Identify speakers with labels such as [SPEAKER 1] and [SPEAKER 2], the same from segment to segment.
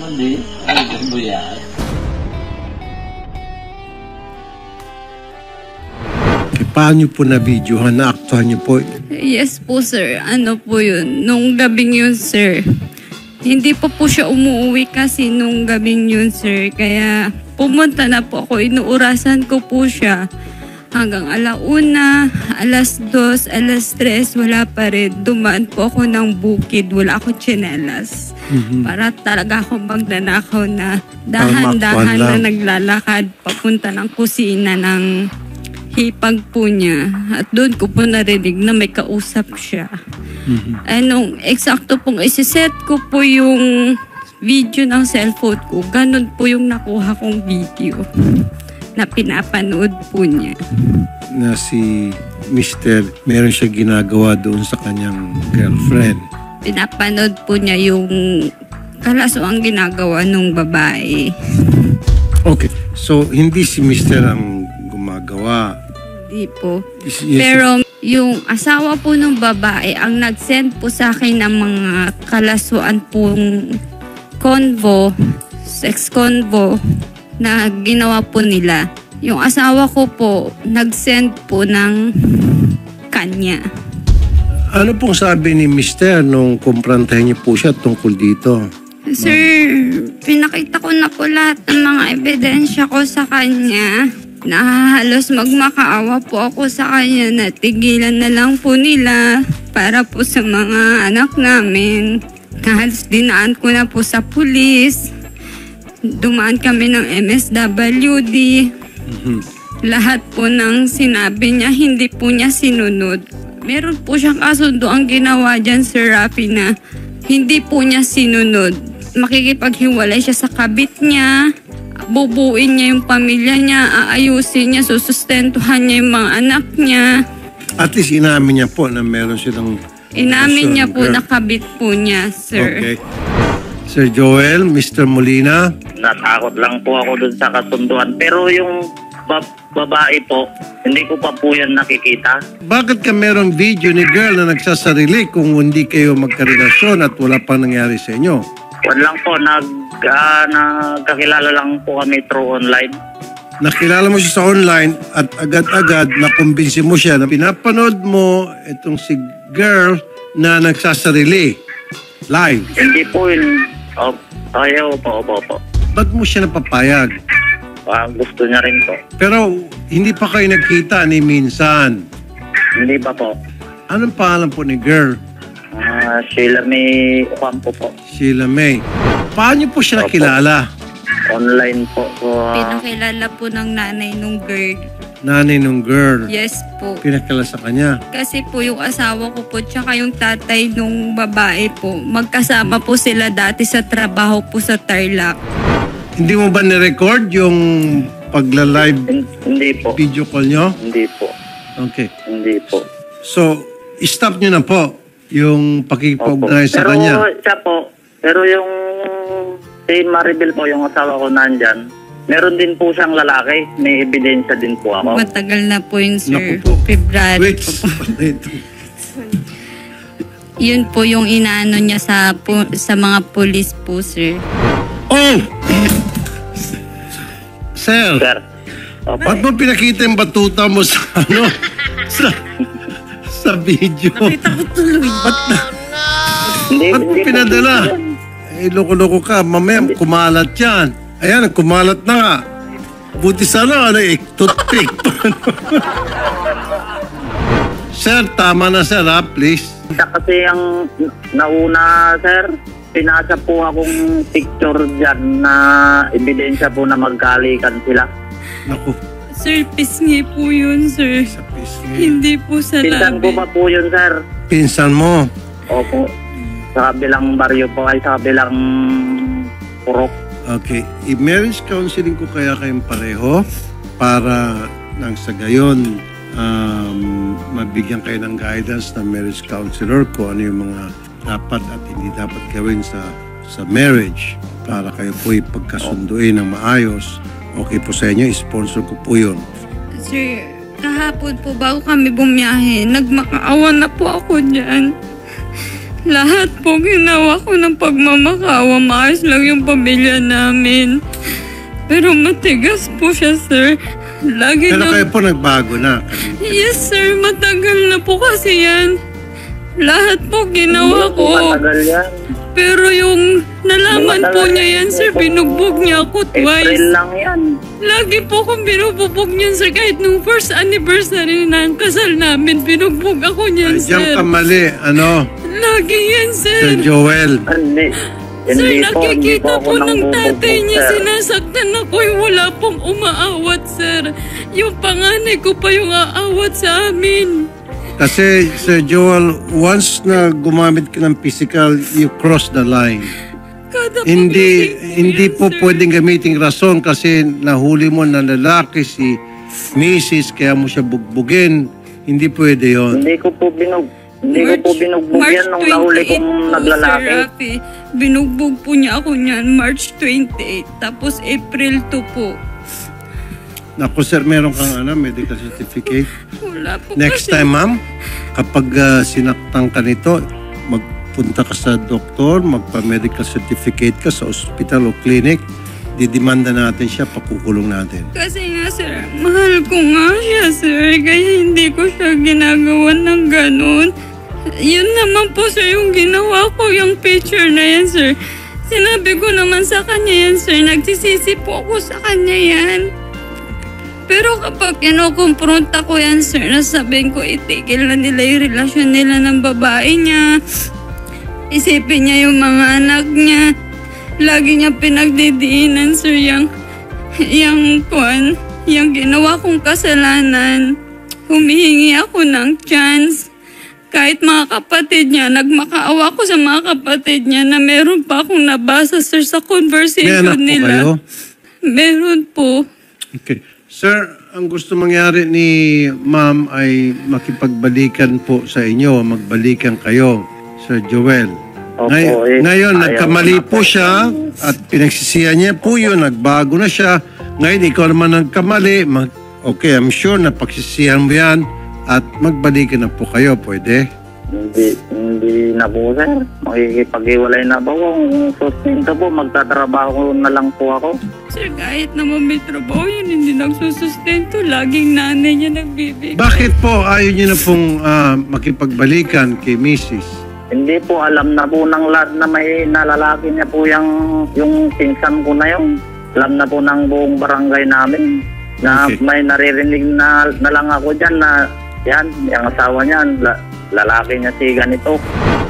[SPEAKER 1] mali. Ay, mo yan.
[SPEAKER 2] Paano po na-videohan? Na-aktuhan niyo po?
[SPEAKER 3] Yes po, sir. Ano po yun? Nung gabing yun, sir. Hindi pa po siya umuwi kasi nung gabing yun, sir. Kaya pumunta na po ako. Inuurasan ko po siya. Hanggang 1:00, 2:00, 3:00, wala pa rin. Dumaan po ako ng bukid. Wala ako tsinelas. Para talaga ako magnanakaw na dahan-dahan na naglalakad papunta ng kusina ng hipag po niya. At doon ko po narinig na may kausap siya. Anong eksakto pong isiset ko po yung video ng cellphone ko, ganun po yung nakuha kong video na pinapanood po niya.
[SPEAKER 2] Na si Mr. meron siya ginagawa doon sa kanyang girlfriend.
[SPEAKER 3] Pinapanood po niya yung kalasuang ginagawa ng babae.
[SPEAKER 2] Okay. So, hindi si Mr. ang gumagawa.
[SPEAKER 3] Hindi po. Pero yung asawa po ng babae ang nag-send po sa akin ng mga kalasuan pong convo, sex convo na ginawa po nila. Yung asawa ko po nag-send po ng kanya.
[SPEAKER 2] Ano pong sabi ni Mr. nung kumprantahin niyo po siya tungkol dito?
[SPEAKER 3] Sir, pinakita ko na po lahat ng mga ebidensya ko sa kanya. Halos magmakaawa po ako sa kanya na tigilan na lang po nila para po sa mga anak namin. Halos dinaan ko na po sa pulis. Dumaan kami ng MSWD. Lahat po ng sinabi niya, hindi po niya sinunod. Meron po siyang kasundo ang ginawa dyan, Sir Rafi, na hindi po niya sinunod. Makikipaghiwalay siya sa kabit niya. Bubuin niya yung pamilya niya, aayusin niya, susustentuhan niya yung mga anak niya.
[SPEAKER 2] At least inamin niya po na meron silang...
[SPEAKER 3] Inamin niya po, nakabit po niya, sir.
[SPEAKER 2] Okay. Sir Joel, Mr. Molina.
[SPEAKER 1] Natakot lang po ako dun sa kasunduan. Pero yung babae po, hindi ko pa po yan nakikita.
[SPEAKER 2] Bakit ka merong video ni girl na nagsasarili kung hindi kayo magkarelasyon at wala pang nangyari sa inyo?
[SPEAKER 1] Wala lang po, nagkakilala lang po kami through online.
[SPEAKER 2] Nakilala mo siya sa online at agad-agad nakumbinsi mo siya na pinapanood mo itong si girl na nagsasarili live.
[SPEAKER 1] Hindi po yun. Ayaw po.
[SPEAKER 2] Ba't mo siya napapayag?
[SPEAKER 1] Gusto niya rin po.
[SPEAKER 2] Pero hindi pa kayo nagkita ni minsan.
[SPEAKER 1] Hindi pa po.
[SPEAKER 2] Anong pangalan po ni girl?
[SPEAKER 1] Sheila May Ocampo po.
[SPEAKER 2] Sheila May. Paano po siya nakilala?
[SPEAKER 1] Online po.
[SPEAKER 3] Pinakilala po ng nanay nung girl.
[SPEAKER 2] Nanay nung girl.
[SPEAKER 3] Yes po.
[SPEAKER 2] Pinakilala sa kanya.
[SPEAKER 3] Kasi po yung asawa ko po tsaka yung tatay nung babae po, magkasama po sila dati sa trabaho po sa Tarlac.
[SPEAKER 2] Hindi mo ba nirecord yung pagla-live
[SPEAKER 1] Hindi po.
[SPEAKER 2] video call nyo?
[SPEAKER 1] Hindi po.
[SPEAKER 2] Okay.
[SPEAKER 1] Hindi po.
[SPEAKER 2] So, stop nyo na po yung pakikipag-ugnayan sa
[SPEAKER 1] pero
[SPEAKER 2] kanya.
[SPEAKER 1] Siya po, pero yung si Maribel po, yung asawa ko nandyan, meron din po siyang lalaki. May ebidensya din po ako.
[SPEAKER 3] Matagal na po yun, sir.
[SPEAKER 2] Naku po.
[SPEAKER 3] February
[SPEAKER 2] Wait.
[SPEAKER 3] po. Yun po yung inaano niya sa mga police po, sir.
[SPEAKER 2] Oh! Sir,
[SPEAKER 1] Sir. Opo.
[SPEAKER 2] ba't mo pinakita yung batuta mo sa sa video?
[SPEAKER 3] Nakita ko tuloy.
[SPEAKER 2] Ba't
[SPEAKER 1] Hindi
[SPEAKER 2] mo pinadala? Eh, loko-loko ka. Mamaya, kumalat yan. Ayan, kumalat na nga. Buti sana, toothpick. Sir, tama na sir, ha? Please.
[SPEAKER 1] Siya kasi ang nauna, sir. Pinasa po akong picture dyan na ebidensya po na magkalikan sila.
[SPEAKER 2] Naku,
[SPEAKER 3] Sir, pisngi po yun, sir.
[SPEAKER 2] sa pisngi.
[SPEAKER 3] Hindi po sa
[SPEAKER 1] Pinsan ko
[SPEAKER 3] labi.
[SPEAKER 1] pa po yun, sir.
[SPEAKER 2] Pinsan mo.
[SPEAKER 1] Opo. Sa kabilang baryo po ay sa kabilang purok.
[SPEAKER 2] Okay. I-marriage counseling ko kaya kayong pareho para nang sa gayon mabigyan kayo ng guidance ng marriage counselor kung ano yung mga dapat at hindi dapat gawin sa marriage para kayo po ipagkasunduin ng maayos. Okay po sa inyo, sponsor ko po yun.
[SPEAKER 3] Sir, kahapon po bago kami bumiyahe, nagmakaawa na po ako dyan. Lahat po ginawa ko ng pagmamakawa. Maayos lang yung pamilya namin. Pero matigas po siya, sir. Lagi
[SPEAKER 2] Pero
[SPEAKER 3] na...
[SPEAKER 2] kayo po nagbago na.
[SPEAKER 3] Yes, sir. Matagal na po kasi yan. Lahat po ginawa
[SPEAKER 1] Hindi po
[SPEAKER 3] ko.
[SPEAKER 1] matagal yan.
[SPEAKER 3] Pero yung nalaman po niya yan, sir, binugbog niya ako twice.
[SPEAKER 1] April lang yan.
[SPEAKER 3] Lagi po akong binugbog niyan, sir. Kahit nung first anniversary ng kasal namin, binugbog ako niyan,
[SPEAKER 2] Diyan
[SPEAKER 3] sir.
[SPEAKER 2] ka mali. Ano?
[SPEAKER 3] Lagi yan, sir.
[SPEAKER 2] Sir Joel.
[SPEAKER 1] Hindi.
[SPEAKER 3] Sir,
[SPEAKER 1] Hindi
[SPEAKER 3] nakikita
[SPEAKER 1] ako
[SPEAKER 3] po ng tatay
[SPEAKER 1] nambubugbog,
[SPEAKER 3] niya,
[SPEAKER 1] sir.
[SPEAKER 3] sinasaktan ako, yung wala pong umaawat, sir. Yung panganay ko pa yung aawat sa amin.
[SPEAKER 2] Kasi, Sir Joel, once na gumamit ka ng physical, you cross the line.
[SPEAKER 3] Kada
[SPEAKER 2] Hindi
[SPEAKER 3] pagdating
[SPEAKER 2] hindi
[SPEAKER 3] yan,
[SPEAKER 2] po
[SPEAKER 3] sir.
[SPEAKER 2] pwedeng gamitin rason kasi nahuli mo na lalaki si Mrs. kaya mo siya bugbugin. Hindi pwede yon.
[SPEAKER 1] Hindi ko po binugbog yan nung nahuli kong
[SPEAKER 3] 28 po,
[SPEAKER 1] naglalaki.
[SPEAKER 3] Sir Rafi. Binugbog po niya ako niyan, March 28. Tapos April 2 po.
[SPEAKER 2] Naku sir, meron kang medical certificate.
[SPEAKER 3] Wala po
[SPEAKER 2] Next
[SPEAKER 3] kasi.
[SPEAKER 2] time ma'am, kapag sinaktan ka nito, magpunta ka sa doktor, magpa-medical certificate ka sa ospital o clinic, didemanda natin siya, pakukulong natin.
[SPEAKER 3] Kasi nga, sir, mahal ko nga siya, sir. Kaya hindi ko siya ginagawa ng ganun. Yun naman po, sir, yung ginawa ko, yung picture na yan, sir. Sinabi ko naman sa kanya yan, sir. Nagsisisi po ako sa kanya yan. Pero kapag kinukumpronta ko yan, sir, nasabihin ko itigil na nila yung relasyon nila ng babae niya. Isipin niya yung mga anak niya. Lagi niya pinagdidiinan, sir, yung ginawa kong kasalanan. Humihingi ako ng chance. Kahit mga kapatid niya, nagmakaawa ko sa mga kapatid niya na meron pa akong nabasa, sir, sa
[SPEAKER 2] May
[SPEAKER 3] conversation
[SPEAKER 2] anak po
[SPEAKER 3] nila.
[SPEAKER 2] kayo?
[SPEAKER 3] Meron po.
[SPEAKER 2] Okay. Sir, ang gusto mangyari ni ma'am ay makipagbalikan po sa inyo, magbalikan kayo, Sir Joel.
[SPEAKER 1] Opo,
[SPEAKER 2] Ngayon,
[SPEAKER 1] ayaw
[SPEAKER 2] nagkamali
[SPEAKER 1] na
[SPEAKER 2] po siya at pinagsisihan niya po yun, nagbago na siya. Ngayon, ikaw naman nagkamali. Okay, I'm sure na pagsisihan mo yan at magbalikan na po kayo. Pwede?
[SPEAKER 1] Hindi na po, sir. Makikipag-iwalay na po. Kung sustento po, magtatrabaho na lang po ako.
[SPEAKER 3] Sir, kahit naman may trabaho yun, hindi nagsusustento. Laging nanay niya nagbibigay.
[SPEAKER 2] Bakit po ayaw niyo na pong makipagbalikan kay Mrs.?
[SPEAKER 1] Hindi po, alam na po ng lahat na may nalalaki niya po yung pinsan ko na yun. Alam na po ng buong barangay namin na
[SPEAKER 2] Okay.
[SPEAKER 1] may naririnig na lang ako dyan na yan, yung asawa niya, lalaki niya si ganito.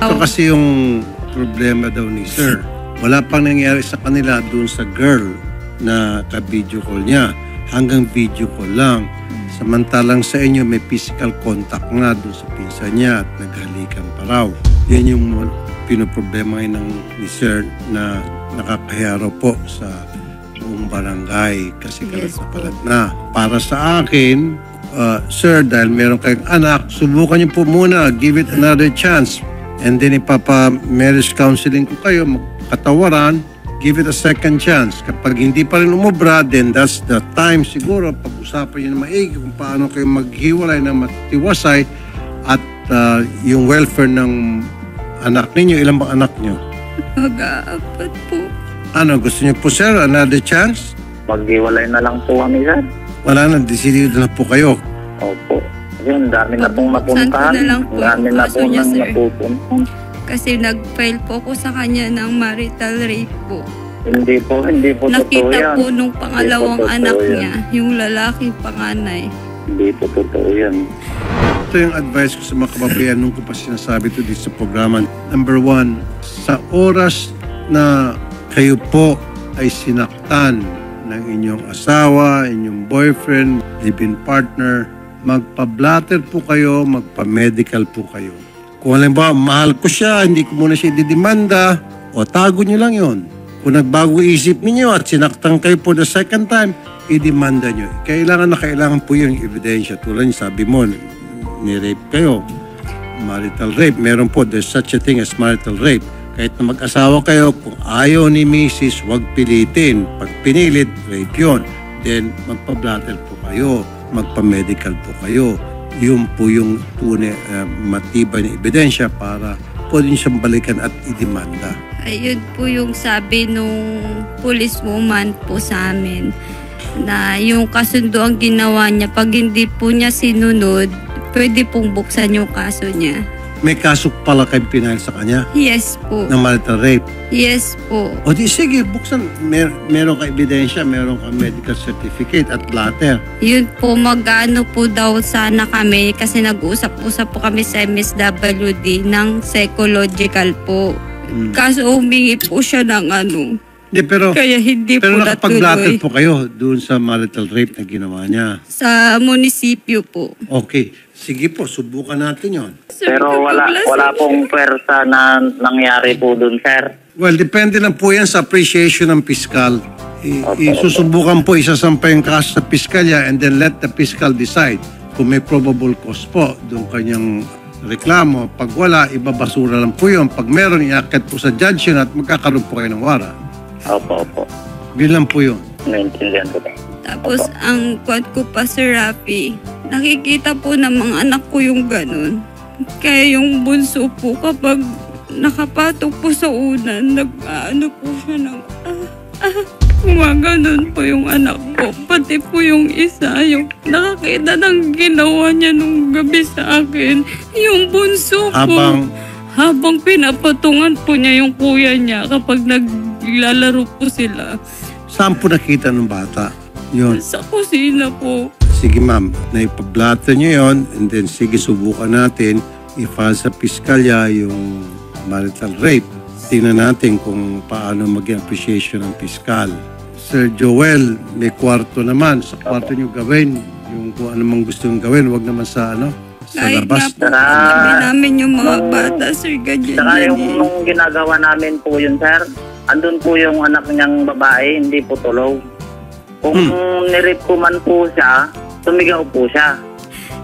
[SPEAKER 2] Ito kasi yung problema daw ni Sir. Wala pang nangyari sa kanila dun sa girl na ka-video call niya. Hanggang video call lang. Samantalang sa inyo may physical contact nga dun sa pinsan niya at naghalikan pa raw. Yan yung pinoproblema ni Sir na nakakahiya raw po sa buong barangay kasi kalat
[SPEAKER 3] Yes
[SPEAKER 2] na kalat na. Para sa akin, Sir, dahil meron kayong anak, subukan niyo po muna, give it another chance. And then ipapa-marriage counseling ko kayo, magkatawaran, give it a second chance. Kapag hindi pa rin umubra, then that's the time siguro pag-usapan niyo na maigi kung paano kayo maghiwalay na matiwasay at yung welfare ng anak ninyo. Ilan bang anak niyo?
[SPEAKER 3] Mag-aapat po.
[SPEAKER 2] Ano, gusto niyo po, Sir, another chance?
[SPEAKER 1] Maghiwalay na lang po kami, sir.
[SPEAKER 2] Wala na, decidido na po kayo.
[SPEAKER 1] Opo. Yun, dami na pong
[SPEAKER 3] Saan ko
[SPEAKER 1] napuntahan.
[SPEAKER 3] na lang po
[SPEAKER 1] Dami
[SPEAKER 3] yung
[SPEAKER 1] na
[SPEAKER 3] kaso
[SPEAKER 1] po
[SPEAKER 3] niya,
[SPEAKER 1] nang
[SPEAKER 3] sir?
[SPEAKER 1] napupuntahan.
[SPEAKER 3] Kasi nag-file po ako sa kanya ng marital rape po.
[SPEAKER 1] Hindi po totoo
[SPEAKER 3] Nakita
[SPEAKER 1] yan.
[SPEAKER 3] po nung pangalawang
[SPEAKER 1] Hindi po totoo
[SPEAKER 3] anak
[SPEAKER 1] yan.
[SPEAKER 3] niya, yung lalaking panganay.
[SPEAKER 1] Hindi po totoo yan.
[SPEAKER 2] Ito yung advice ko sa mga kababayan nung ko pa sinasabi ito dito sa programa. Number 1, sa oras na kayo po ay sinaktan ng inyong asawa, inyong boyfriend, live-in partner, magpa-blatter po kayo, magpa-medical po kayo. Kung halimbawa, mahal ko siya, hindi ko muna siya didemanda, o tago nyo lang yon. Kung nagbago isip niyo at sinaktan kayo for the second time, i-demanda nyo. Kailangan na kailangan po yung ebidensya. Tulad niyo, sabi mo, ni-rape kayo. Marital rape. Meron po, there's such a thing as marital rape. Kahit na mag-asawa kayo, kung ayaw ni Mrs., huwag pilitin. Pag pinilit, rape yun. Then, magpa-blatter po kayo. Magpa-medical po kayo. Yun po yung tunay, matibay na ebidensya para pwede siyang balikan at idemanda.
[SPEAKER 3] Ayun po yung sabi nung policewoman po sa amin na yung kasundo ang ginawa niya. Pag hindi po niya sinunod, pwede pong buksan yung kaso niya.
[SPEAKER 2] May kaso pala kayo pinahal sa kanya
[SPEAKER 3] Yes po.
[SPEAKER 2] ng marital rape.
[SPEAKER 3] Yes po.
[SPEAKER 2] O di sige, buksan. Meron ka ebidensya, meron ka medical certificate at blatter.
[SPEAKER 3] Yun po, mag-ano po daw sana kami kasi nag-uusap-usap po kami sa MSWD ng psychological po. Kaso humingi po siya ng ano.
[SPEAKER 2] Hindi, pero
[SPEAKER 3] Kaya hindi
[SPEAKER 2] pero
[SPEAKER 3] po
[SPEAKER 2] nakapag-blatter
[SPEAKER 3] natuloy.
[SPEAKER 2] po kayo doon sa marital rape na ginawa niya.
[SPEAKER 3] Sa munisipyo po.
[SPEAKER 2] Okay. Sige po, subukan natin yon.
[SPEAKER 3] Sir,
[SPEAKER 1] Pero wala pong pwersa na nangyari po dun, sir.
[SPEAKER 2] Well, depende lang po yan sa appreciation ng piskal. Isusubukan po, isasampa yung kaso sa piskalya and then let the fiscal decide kung may probable cause po doon kanyang reklamo. Pag wala, ibabasura lang po yun. Pag meron, iakyat po sa judge yun at magkakaroon po kayo ng wara.
[SPEAKER 1] Opo.
[SPEAKER 2] Bilang po yun.
[SPEAKER 1] Naintindihan ko.
[SPEAKER 3] Tapos ang kwad ko pa, Sir Rafi, nakikita po ng mga anak ko yung ganun. Kaya yung bunso po kapag nakapatok po sa unan, nag-ano po siya ng gumaganon po yung anak ko. Pati po yung isa, yung nakakita ng ginawa niya nung gabi sa akin. Yung bunso po. Habang pinapatungan po niya yung kuya niya kapag naglalaro po sila.
[SPEAKER 2] Saan po nakita ng bata? Yun.
[SPEAKER 3] Sa kusina po.
[SPEAKER 2] Sige ma'am, naipablatter nyo yon and then sige subukan natin i-file sa piskalya yung marital rape. Tingnan natin kung paano maging appreciation ng piskal. Sir Joel, may kwarto naman. Sa kwarto nyo gawin yung kung ano mang gusto nyo gawin. Huwag naman sa sa
[SPEAKER 3] Kahit
[SPEAKER 2] labas.
[SPEAKER 3] nga po kami namin yung mga bata, Sir, ganyan
[SPEAKER 1] Saka
[SPEAKER 3] yan
[SPEAKER 1] yung
[SPEAKER 3] eh.
[SPEAKER 1] nung ginagawa namin po yun, sir, andun po yung anak niyang babae, hindi po tulog. Kung nirip ko man po siya, tumigaw po siya.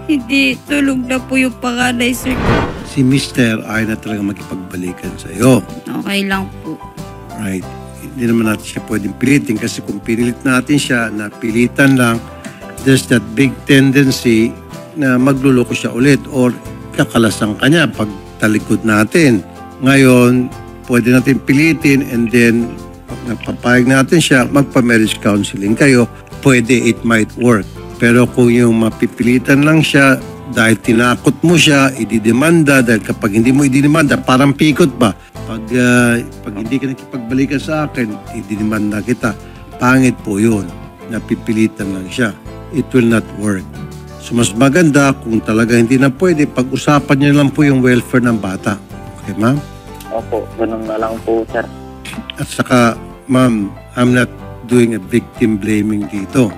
[SPEAKER 3] Hindi, tulog na po yung panganay, Sir.
[SPEAKER 2] Si Mr. ay na talaga makipagbalikan sa iyo.
[SPEAKER 3] Okay lang po.
[SPEAKER 2] Right. Hindi naman natin siya pwedeng pilitin kasi kung pinilit natin siya na pilitan lang, there's that big tendency na magluloko siya ulit or kakalasan kanya pag talikod natin. Ngayon, pwede natin pilitin and then pag napapayag natin siya, magpa-marriage counseling kayo, pwede, it might work. Pero kung yung mapipilitan lang siya dahil tinakot mo siya, ididemanda, dahil kapag hindi mo ididemanda, parang pikot ba? Pag hindi ka nakipagbalikan sa akin, ididemanda kita. Pangit po yun. Napipilitan lang siya. It will not work. So mas maganda kung talaga hindi na pwede, pag-usapan niyo lang po yung welfare ng bata. Okay, ma'am?
[SPEAKER 1] Opo, ganun na lang po, sir.
[SPEAKER 2] At saka, ma'am, I'm not doing a victim blaming dito.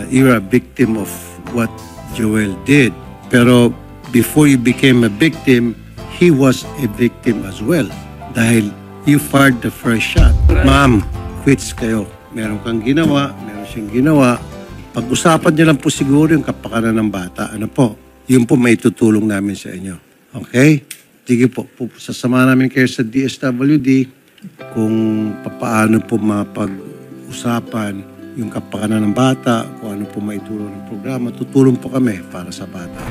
[SPEAKER 2] You're a victim of what Joel did. Pero before you became a victim, he was a victim as well. Dahil you fired the first shot. Ma'am, quits kayo. Meron kang ginawa, meron siyang ginawa. Pag-usapan niyo lang po siguro yung kapakanan ng bata. Ano po? Yun po may tutulong namin sa inyo. Okay? Sige po, sasama namin kayo sa DSWD kung paano po mapag-usapan yung kapakanan ng bata, kung ano po maitulong ng programa. Tutulong po kami para sa bata.